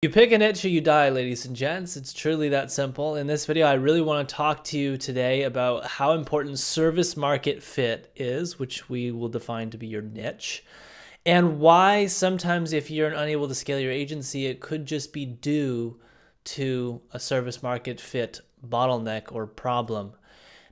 You pick a niche or you die, ladies and gents. It's truly that simple. In this video, I really want to talk to you today about how important service market fit is, which we will define to be your niche, and why sometimes if you're unable to scale your agency, it could just be due to a service market fit bottleneck or problem.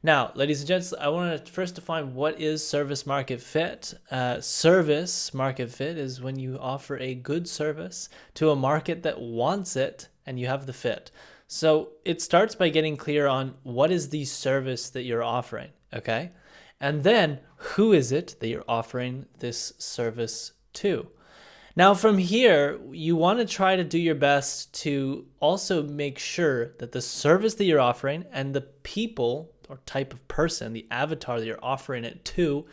Now, ladies and gents, I want to first define what is service market fit. Service market fit is when you offer a good service to a market that wants it and you have the fit. So it starts by getting clear on what is the service that you're offering, okay? And then who is it that you're offering this service to? Now, from here, you want to try to do your best to also make sure that the service that you're offering and the people or type of person, the avatar that you're offering it to,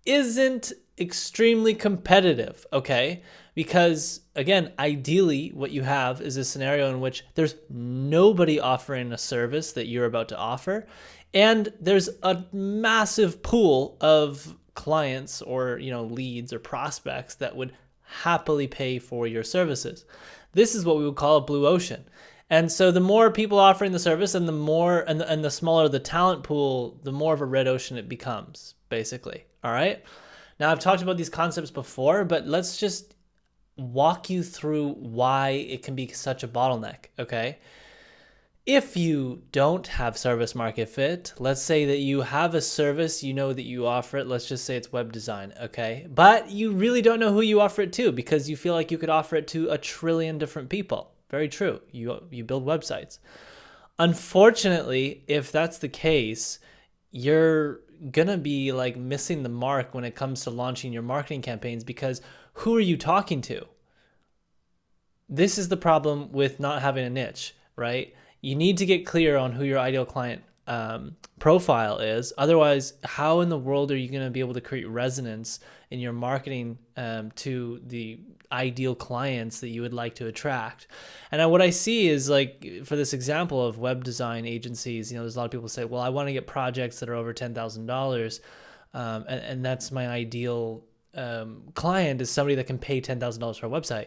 isn't extremely competitive, okay? Because again, ideally what you have is a scenario in which there's nobody offering a service that you're about to offer, and there's a massive pool of clients or, leads or prospects that would happily pay for your services. This is what we would call a blue ocean. And so the more people offering the service and the smaller the talent pool, the more of a red ocean it becomes, basically. All right. Now I've talked about these concepts before, but let's just walk you through why it can be such a bottleneck. Okay. If you don't have service market fit, let's say that you have a service, you know that you offer it. Let's just say it's web design, okay? But you really don't know who you offer it to because you feel like you could offer it to a trillion different people. Very true. You build websites. Unfortunately, if that's the case, you're gonna be like missing the mark when it comes to launching your marketing campaigns because who are you talking to? This is the problem with not having a niche, right? You need to get clear on who your ideal client profile is. Otherwise, how in the world are you going to be able to create resonance in your marketing to the ideal clients that you would like to attract? And what I see is, like, for this example of web design agencies, there's a lot of people say, well, I want to get projects that are over $10,000. And that's my ideal client, is somebody that can pay $10,000 for a website.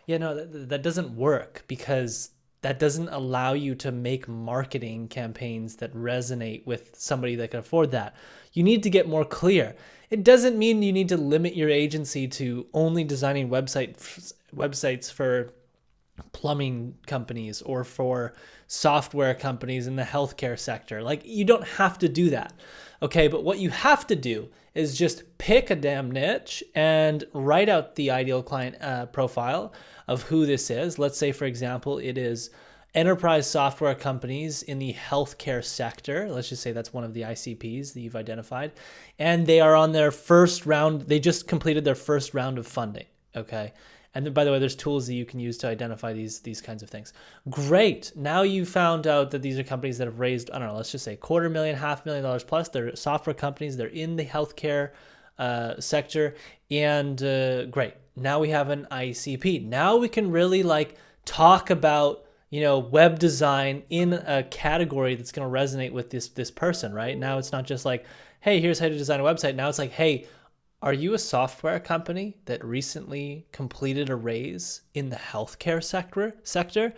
Yeah, no, that doesn't work because that doesn't allow you to make marketing campaigns that resonate with somebody that can afford that. You need to get more clear. It doesn't mean you need to limit your agency to only designing websites for plumbing companies or for software companies in the healthcare sector. Like, you don't have to do that. Okay, but what you have to do is just pick a damn niche and write out the ideal client profile of who this is. Let's say, for example, it is enterprise software companies in the healthcare sector. Let's just say that's one of the ICPs that you've identified. And they are on their first round. They just completed their first round of funding. Okay. And then, by the way, there's tools that you can use to identify these kinds of things. Great. Now you found out that these are companies that have raised, I don't know, let's just say $250,000, $500,000 plus. They're software companies. They're in the healthcare sector. And great. Now we have an ICP. Now we can really talk about, web design in a category that's going to resonate with this person, right? Now it's not just like, hey, here's how to design a website. Now it's like, hey, are you a software company that recently completed a raise in the healthcare sector?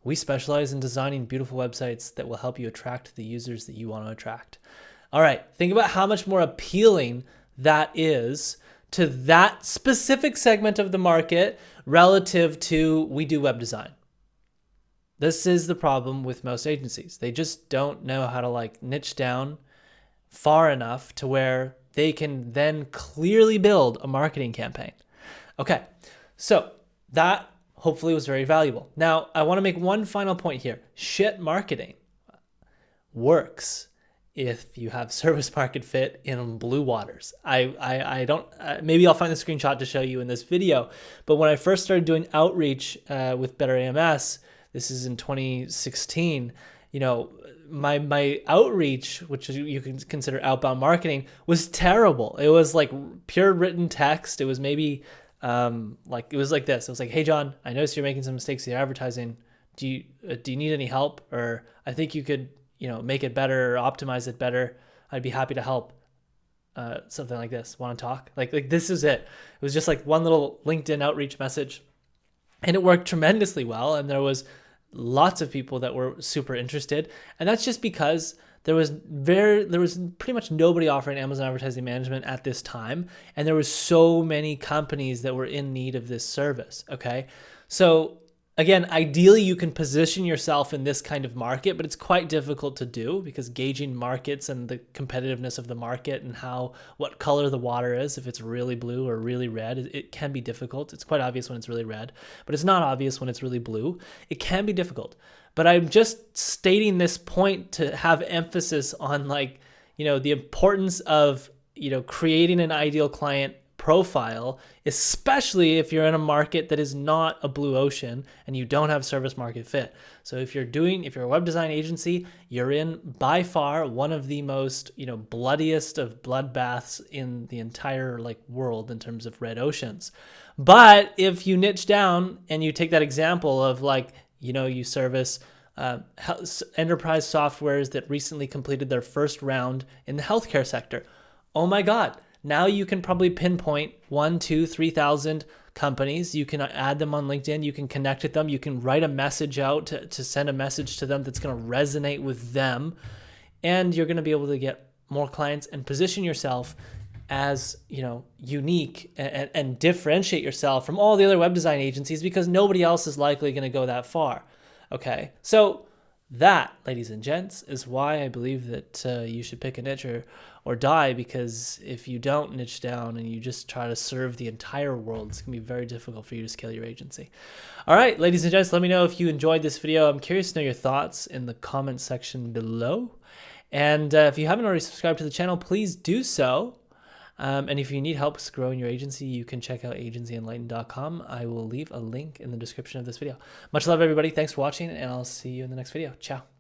We specialize in designing beautiful websites that will help you attract the users that you want to attract. All right, think about how much more appealing that is to that specific segment of the market relative to we do web design. This is the problem with most agencies. They just don't know how to niche down far enough to where they can then clearly build a marketing campaign. Okay, so that hopefully was very valuable. Now, I want to make one final point here. Shit marketing works if you have service market fit in blue waters. I don't, maybe I'll find the screenshot to show you in this video, but when I first started doing outreach with Better AMS, this is in 2016, my outreach, which you can consider outbound marketing, was terrible. It was like pure written text. It was maybe it was like this. It was like, hey, John, I noticed you're making some mistakes in your advertising. Do you need any help? Or I think you could, make it better or optimize it better. I'd be happy to help. Something like this. Want to talk? Like this is it. It was just like one little LinkedIn outreach message. And it worked tremendously well. And there was lots of people that were super interested. And that's just because there was pretty much nobody offering Amazon Advertising Management at this time. And there was so many companies that were in need of this service. Okay. So again, ideally you can position yourself in this kind of market, but it's quite difficult to do because gauging markets and the competitiveness of the market and what color the water is, if it's really blue or really red, it can be difficult. It's quite obvious when it's really red, but it's not obvious when it's really blue. It can be difficult. But I'm just stating this point to have emphasis on the importance of, creating an ideal client profile, especially if you're in a market that is not a blue ocean and you don't have service market fit. So if you're a web design agency, you're in by far one of the most, bloodiest of bloodbaths in the entire world in terms of red oceans. But if you niche down and you take that example of you service enterprise softwares that recently completed their first round in the healthcare sector, oh my God. Now you can probably pinpoint 1,000, 2,000, 3,000 companies. You can add them on LinkedIn. You can connect with them. You can write a message out to send a message to them that's going to resonate with them. And you're going to be able to get more clients and position yourself as, unique and differentiate yourself from all the other web design agencies because nobody else is likely going to go that far. Okay. So that, ladies and gents, is why I believe that you should pick a niche or die, because if you don't niche down and you just try to serve the entire world, it's going to be very difficult for you to scale your agency. All right, ladies and gents, let me know if you enjoyed this video. I'm curious to know your thoughts in the comment section below. And if you haven't already subscribed to the channel, please do so. And if you need help growing your agency, you can check out agencyenlightened.com. I will leave a link in the description of this video. Much love, everybody. Thanks for watching, and I'll see you in the next video. Ciao.